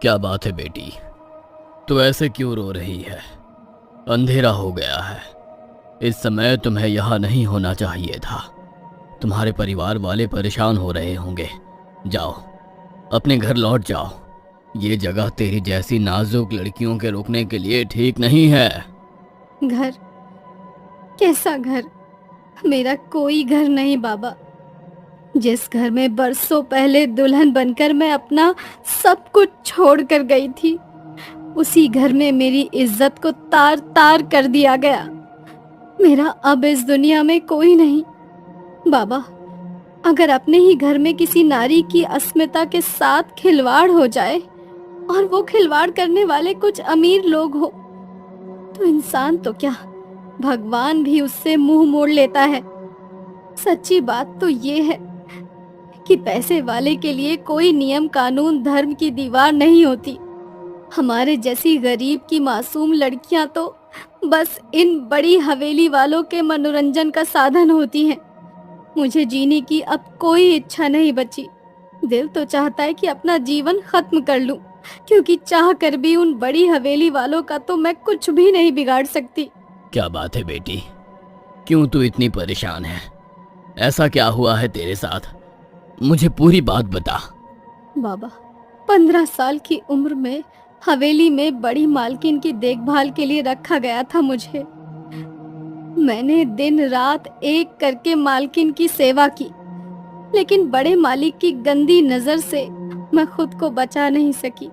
क्या बात है बेटी, तू ऐसे क्यों रो रही है? अंधेरा हो गया है। इस समय तुम्हें यहाँ नहीं होना चाहिए था। तुम्हारे परिवार वाले परेशान हो रहे होंगे। जाओ, अपने घर लौट जाओ। ये जगह तेरी जैसी नाजुक लड़कियों के रुकने के लिए ठीक नहीं है। घर? कैसा घर? मेरा कोई घर नहीं बाबा। जिस घर में बरसों पहले दुल्हन बनकर मैं अपना सब कुछ छोड़ कर गई थी, उसी घर में मेरी इज्जत को तार तार कर दिया गया। मेरा अब इस दुनिया में कोई नहीं। बाबा, अगर अपने ही घर में किसी नारी की अस्मिता के साथ खिलवाड़ हो जाए और वो खिलवाड़ करने वाले कुछ अमीर लोग हो, तो इंसान तो क्या, भगवान भी उससे मुंह मोड़ लेता है। सच्ची बात तो ये है कि पैसे वाले के लिए कोई नियम कानून धर्म की दीवार नहीं होती। हमारे जैसी गरीब की मासूम लड़कियां तो बस इन बड़ी हवेली वालों के मनोरंजन का साधन होती हैं। मुझे जीने की अब कोई इच्छा नहीं बची। दिल तो चाहता है कि अपना जीवन खत्म कर लूं, क्योंकि चाह कर भी उन बड़ी हवेली वालों का तो मैं कुछ भी नहीं बिगाड़ सकती। क्या बात है बेटी, क्यों तू इतनी परेशान है? ऐसा क्या हुआ है तेरे साथ? मुझे पूरी बात बता। बाबा, 15 साल की उम्र में हवेली में बड़ी मालकिन की देखभाल के लिए रखा गया था मुझे। मैंने दिन रात एक करके मालकिन की सेवा की, लेकिन बड़े मालिक की गंदी नजर से मैं खुद को बचा नहीं सकी।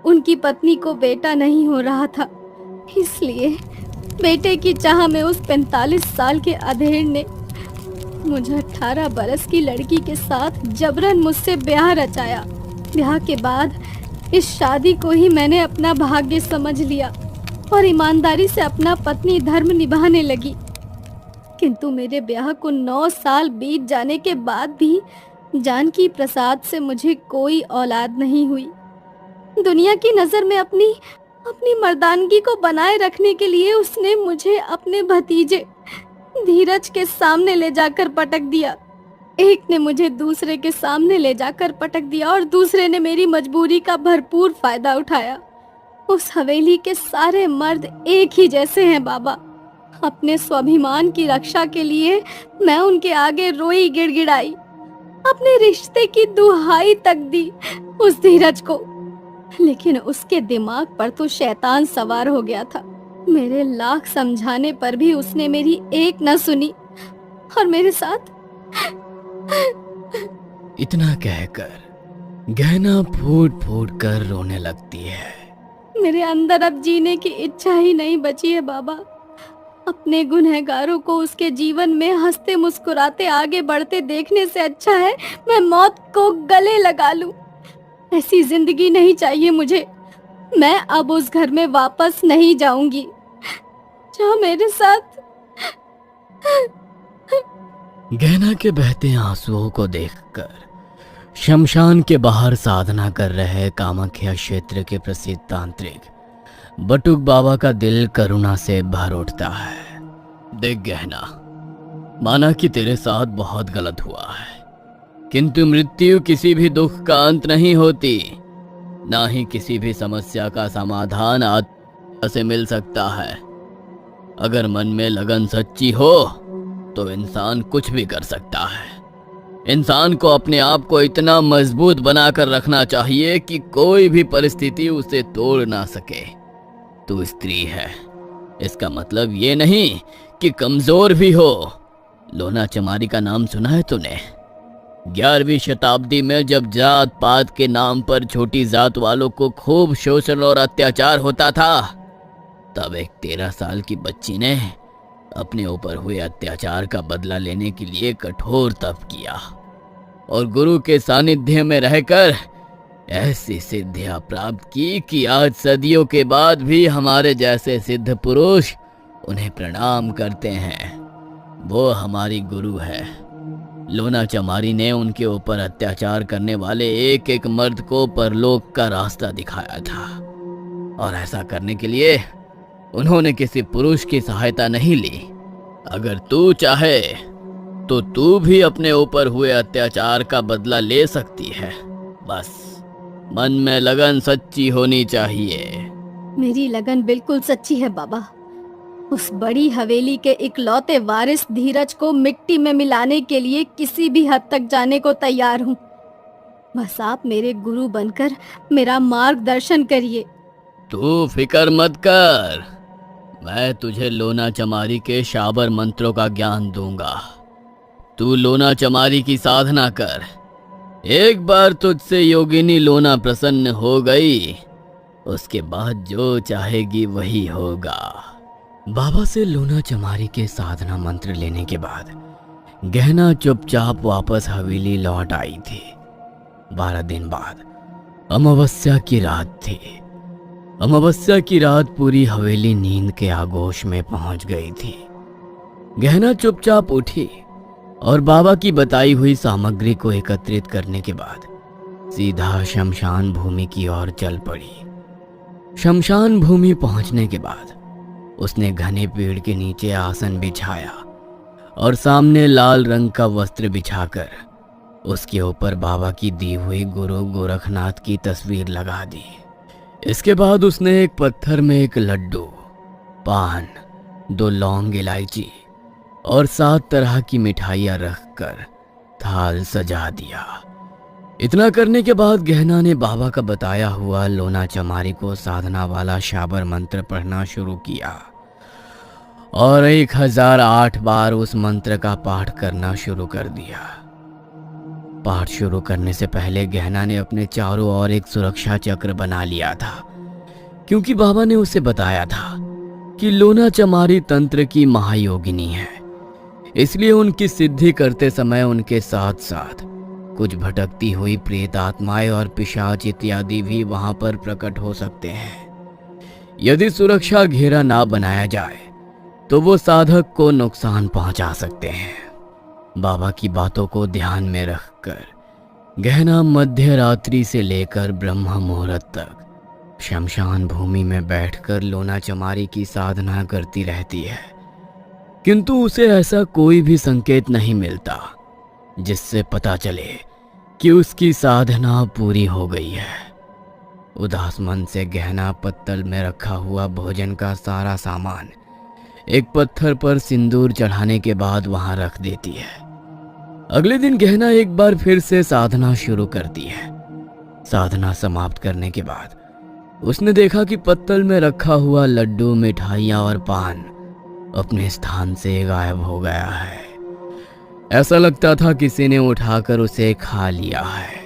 उनकी पत्नी को बेटा नहीं हो रहा था, इसलिए बेटे की चाह में उस 45 साल के अधेड़ ने मुझे 18 बरस की लड़की के साथ जबरन मुझसे ब्याह रचाया। ब्याह के बाद इस शादी को ही मैंने अपना भाग्य समझ लिया और ईमानदारी से अपना पत्नी धर्म निभाने लगी। किंतु मेरे ब्याह को 9 साल बीत जाने के बाद भी जानकी प्रसाद से मुझे कोई औलाद नहीं हुई। दुनिया की नजर में अपनी मर्दानगी को बनाए रखने के लिए उसने मुझे अपने भतीजे धीरज के सामने ले जाकर पटक दिया। एक ने मुझे दूसरे के सामने ले जाकर पटक दिया और दूसरे ने मेरी मजबूरी का भरपूर फायदा उठाया। उस हवेली के सारे मर्द एक ही जैसे हैं बाबा। अपने स्वाभिमान की रक्षा के लिए मैं उनके आगे रोई गिड़गिड़ाई, अपने रिश्ते की दुहाई तक दी उस धीरज को, लेकिन उसके दिमाग पर तो शैतान सवार हो गया था। मेरे लाख समझाने पर भी उसने मेरी एक न सुनी और मेरे साथ इतना कहकर गहना फूट फूट कर रोने लगती है। मेरे अंदर अब जीने की इच्छा ही नहीं बची है बाबा। अपने गुनहगारों को उसके जीवन में हंसते मुस्कुराते आगे बढ़ते देखने से अच्छा है मैं मौत को गले लगा लूं। ऐसी जिंदगी नहीं चाहिए मुझे। मैं अब उस घर में वापस नहीं जाऊंगी। जाओ मेरे साथ। गहना के बहते आंसुओं को देखकर शमशान के बाहर साधना कर रहे कामाख्या क्षेत्र के प्रसिद्ध तांत्रिक बटुक बाबा का दिल करुणा से भर उठता है। देख गहना, माना कि तेरे साथ बहुत गलत हुआ है, किंतु मृत्यु किसी भी दुख का अंत नहीं होती, ना ही किसी भी समस्या का समाधान आत्मा से मिल सकता है। अगर मन में लगन सच्ची हो तो इंसान कुछ भी कर सकता है। इंसान को अपने आप को इतना मजबूत बनाकर रखना चाहिए कि कोई भी परिस्थिति उसे तोड़ ना सके। तू स्त्री है, इसका मतलब ये नहीं कि कमजोर भी हो। लोना चमारी का नाम सुना है तूने? 11वीं शताब्दी में जब जात पात के नाम पर छोटी जात वालों को खूब शोषण और अत्याचार होता था, तब एक 13 साल की बच्ची ने अपने ऊपर हुए अत्याचार का बदला लेने के लिए कठोर तप किया और गुरु के सानिध्य में रहकर ऐसी सिद्धियां प्राप्त की कि आज सदियों के बाद भी हमारे जैसे सिद्ध पुरुष उन्हें प्रणाम करते हैं। वो हमारी गुरु है। लोना चमारी ने उनके ऊपर अत्याचार करने वाले एक एक मर्द को परलोक का रास्ता दिखाया था, और ऐसा करने के लिए उन्होंने किसी पुरुष की सहायता नहीं ली। अगर तू चाहे तो तू भी अपने ऊपर हुए अत्याचार का बदला ले सकती है। बस मन में लगन सच्ची होनी चाहिए। मेरी लगन बिल्कुल सच्ची है बाबा। उस बड़ी हवेली के इकलौते वारिस धीरज को मिट्टी में मिलाने के लिए किसी भी हद तक जाने को तैयार हूँ। बस आप मेरे गुरु बनकर मेरा मार्गदर्शन करिए। तू फिक्र मत कर, मैं तुझे लोना चमारी के शाबर मंत्रों का ज्ञान दूंगा। तू लोना चमारी की साधना कर। एक बार तुझसे योगिनी लोना प्रसन्न हो गई, उसके बाद जो चाहेगी वही होगा। बाबा से लोना चमारी के साधना मंत्र लेने के बाद गहना चुपचाप वापस हवेली लौट आई थी। 12 दिन बाद अमावस्या की रात थी। अमावस्या की रात पूरी हवेली नींद के आगोश में पहुंच गई थी। गहना चुपचाप उठी और बाबा की बताई हुई सामग्री को एकत्रित करने के बाद सीधा शमशान भूमि की ओर चल पड़ी। शमशान भूमि पहुंचने के बाद उसने घने पेड़ के नीचे आसन बिछाया और सामने लाल रंग का वस्त्र बिछाकर उसके ऊपर बाबा की दी हुई गुरु गोरखनाथ की तस्वीर लगा दी। इसके बाद उसने एक पत्थर में एक लड्डू, पान, 2 लौंग इलायची और 7 तरह की मिठाइयां रखकर थाल सजा दिया। इतना करने के बाद गहना ने बाबा का बताया हुआ लोना चमारी को साधना वाला शाबर मंत्र पढ़ना शुरू किया और 1008 बार उस मंत्र का पाठ करना शुरू कर दिया। पाठ शुरू करने से पहले गहना ने अपने चारों ओर एक सुरक्षा चक्र बना लिया था, क्योंकि बाबा ने उसे बताया था कि लोना चमारी तंत्र की महायोगिनी है। इसलिए उनकी सिद्धि करते समय उनके साथ साथ कुछ भटकती हुई प्रेत आत्माएं और पिशाच इत्यादि भी वहां पर प्रकट हो सकते हैं। यदि सुरक्षा घेरा ना बनाया जाए तो वो साधक को नुकसान पहुंचा सकते हैं। बाबा की बातों को ध्यान में रखकर गहना मध्य रात्रि से लेकर ब्रह्म मुहूर्त तक शमशान भूमि में बैठकर लोना चमारी की साधना करती रहती है, किंतु उसे ऐसा कोई भी संकेत नहीं मिलता जिससे पता चले कि उसकी साधना पूरी हो गई है। उदास मन से गहना पत्तल में रखा हुआ भोजन का सारा सामान एक पत्थर पर सिंदूर चढ़ाने के बाद वहां रख देती है। अगले दिन गहना एक बार फिर से साधना शुरू करती है। साधना समाप्त करने के बाद उसने देखा कि पत्तल में रखा हुआ लड्डू, मिठाइयां और पान अपने स्थान से गायब हो गया है। ऐसा लगता था किसी ने उठाकर उसे खा लिया है।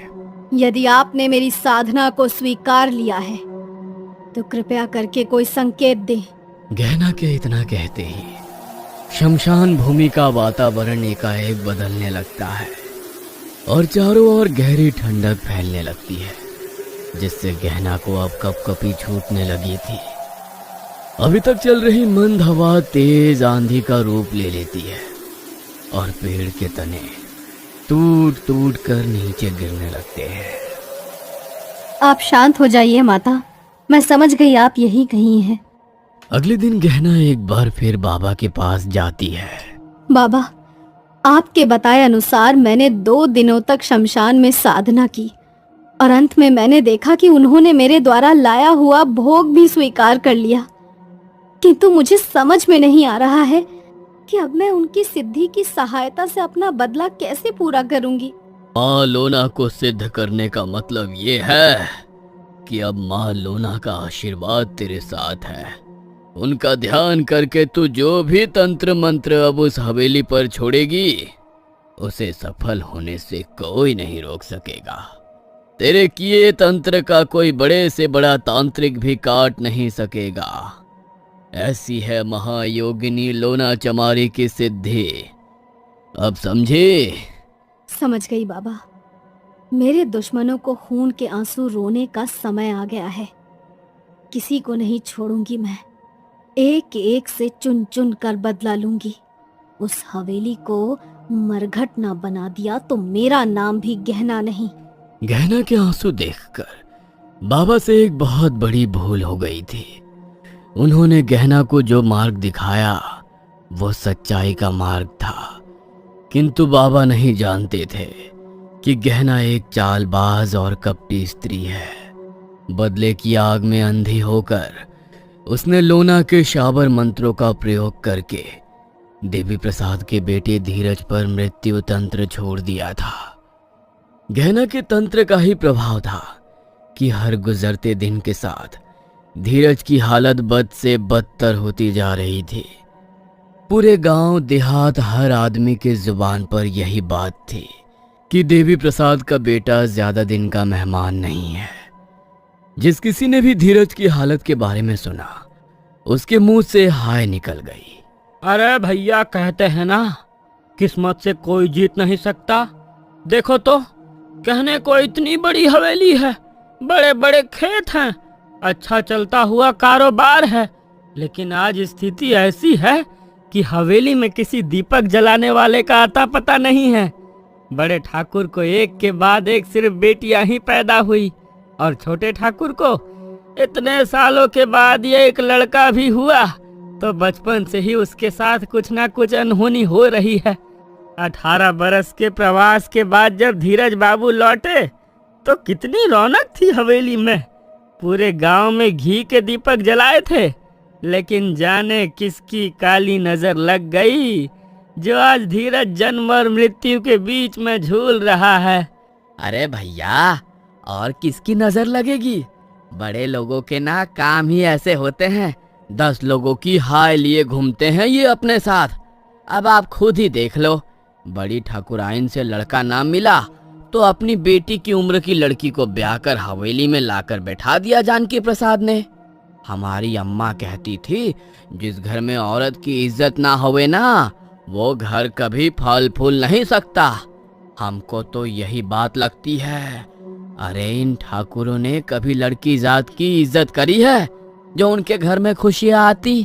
यदि आपने मेरी साधना को स्वीकार लिया है तो कृपया करके कोई संकेत दें। गहना के इतना कहते ही शमशान भूमि का वातावरण एकाएक बदलने लगता है और चारों ओर गहरी ठंडक फैलने लगती है, जिससे गहना को अब कपकपी छूटने लगी थी। अभी तक चल रही मंद हवा तेज आंधी का रूप ले लेती है और पेड़ के तने टूट टूट कर नीचे गिरने लगते हैं। आप शांत हो जाइए माता, मैं समझ गई आप यहीं कहीं हैं। अगले दिन गहना एक बार फिर बाबा के पास जाती है। बाबा, आपके बताए अनुसार मैंने 2 दिनों तक शमशान में साधना की और अंत में मैंने देखा कि उन्होंने मेरे द्वारा लाया हुआ भोग भी स्वीकार कर लिया, किंतु मुझे समझ में नहीं आ रहा है कि अब मैं उनकी सिद्धि की सहायता से अपना बदला कैसे पूरा करूंगी। माँ लोना को सिद्ध करने का मतलब ये है कि अब माँ लोना का आशीर्वाद तेरे साथ है। उनका ध्यान करके तू जो भी तंत्र मंत्र अब उस हवेली पर छोड़ेगी, उसे सफल होने से कोई नहीं रोक सकेगा। तेरे किए तंत्र का कोई बड़े से बड़ा तांत्रिक भी काट नहीं सकेगा। ऐसी है महायोगिनी लोना चमारी की सिद्धि। अब समझे? समझ गई बाबा। मेरे दुश्मनों को खून के आंसू रोने का समय आ गया है। किसी को नहीं छोड़ूंगी मैं, एक एक से चुन चुन कर बदला लूंगी। उस हवेली को मरघट ना बना दिया तो मेरा नाम भी गहना नहीं। गहना के आंसू देखकर बाबा से एक बहुत बड़ी भूल हो गई थी। उन्होंने गहना को जो मार्ग दिखाया वो सच्चाई का मार्ग था, किंतु बाबा नहीं जानते थे कि गहना एक चालबाज और कपटी स्त्री है। बदले की आग में अंधी होकर उसने लोना के शाबर मंत्रों का प्रयोग करके देवी प्रसाद के बेटे धीरज पर मृत्यु तंत्र छोड़ दिया था। गहना के तंत्र का ही प्रभाव था कि हर गुजरते दिन के साथ धीरज की हालत बद से बदतर होती जा रही थी। पूरे गांव देहात हर आदमी के जुबान पर यही बात थी कि देवी प्रसाद का बेटा ज्यादा दिन का मेहमान नहीं है। जिस किसी ने भी धीरज की हालत के बारे में सुना उसके मुंह से हाय निकल गई। अरे भैया, कहते हैं ना, किस्मत से कोई जीत नहीं सकता। देखो तो, कहने को इतनी बड़ी हवेली है, बड़े बड़े खेत हैं, अच्छा चलता हुआ कारोबार है, लेकिन आज स्थिति ऐसी है कि हवेली में किसी दीपक जलाने वाले का आता पता नहीं है। बड़े ठाकुर को एक के बाद एक सिर्फ बेटियां ही पैदा हुई और छोटे ठाकुर को इतने सालों के बाद ये एक लड़का भी हुआ, तो बचपन से ही उसके साथ कुछ ना कुछ अनहोनी हो रही है। 18 बरस के प्रवास के बाद जब धीरज बाबू लौटे तो कितनी रौनक थी हवेली में। पूरे गांव में घी के दीपक जलाए थे, लेकिन जाने किसकी काली नजर लग गई जो आज धीरज जन्म और मृत्यु के बीच में झूल रहा है। अरे भैया, और किसकी नजर लगेगी? बड़े लोगों के ना काम ही ऐसे होते हैं, 10 लोगों की हाय लिए घूमते हैं ये अपने साथ। अब आप खुद ही देख लो, बड़ी ठाकुराइन से लड़का ना मिला तो अपनी बेटी की उम्र की लड़की को ब्याह कर हवेली में लाकर बैठा दिया जानकी प्रसाद ने। हमारी अम्मा कहती थी, जिस घर में औरत की इज्जत ना होवे ना, वो घर कभी फल फूल नहीं सकता। हमको तो यही बात लगती है। अरे इन ठाकुरों ने कभी लड़की जात की इज्जत करी है जो उनके घर में खुशियां आती?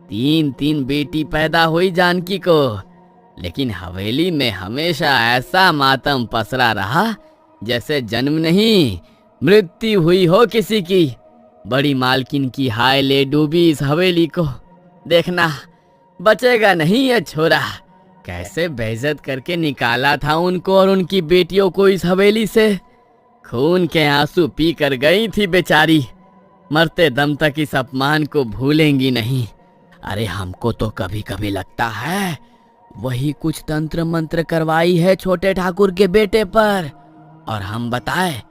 3 बेटी पैदा हुई जानकी को, लेकिन हवेली में हमेशा ऐसा मातम पसरा रहा जैसे जन्म नहीं मृत्यु हुई हो किसी की। बड़ी मालकिन की हाय ले डूबी इस हवेली को। देखना बचेगा नहीं ये छोरा। कैसे बेइज्जत करके निकाला था उनको और उनकी बेटियों को इस हवेली से। खून के आंसू पी कर गई थी बेचारी, मरते दम तक इस अपमान को भूलेंगी नहीं। अरे हमको तो कभी कभी लगता है वही कुछ तंत्र मंत्र करवाई है छोटे ठाकुर के बेटे पर। और हम बताए,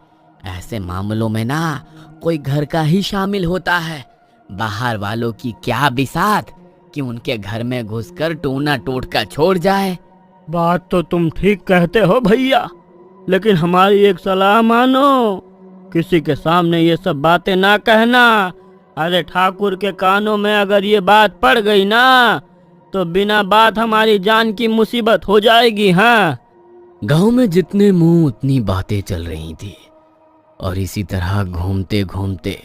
ऐसे मामलों में ना कोई घर का ही शामिल होता है, बाहर वालों की क्या बिसात कि उनके घर में घुसकर टूना टोटका छोड़ जाए। बात तो तुम ठीक कहते हो भैया, लेकिन हमारी एक सलाह मानो, किसी के सामने ये सब बातें ना कहना। अरे ठाकुर के कानों में अगर ये बात पड़ गई ना तो बिना बात हमारी जान की मुसीबत हो जाएगी। हाँ, गांव में जितने मुंह उतनी बातें चल रही थी और इसी तरह घूमते घूमते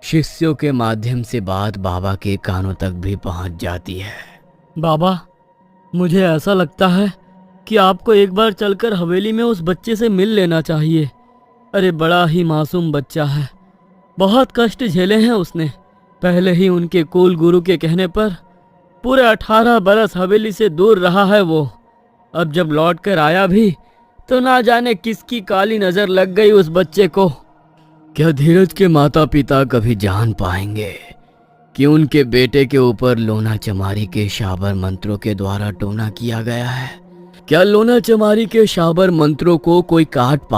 शिष्यों के माध्यम से बात बाबा के कानों तक भी पहुंच जाती है। बाबा, मुझे ऐसा लगता है कि आपको एक बार चलकर हवेली में उस बच्चे से मिल लेना चाहिए। अरे बड़ा ही मासूम बच्चा है, बहुत कष्ट झेले हैं उसने। पहले ही उनके कुल गुरु के कहने पर पूरे 18 बरस हवेली से दूर रहा है वो। अब जब लौट कर आया भी तो ना जाने किसकी काली नजर लग गई उस बच्चे को। क्या धीरज के माता पिता कभी जान पाएंगे कि उनके बेटे के ऊपर लोना चमारी के शाबर मंत्रों के द्वारा टोना किया गया है? क्या लोना चमारी के शाबर मंत्रों को कोई काट पा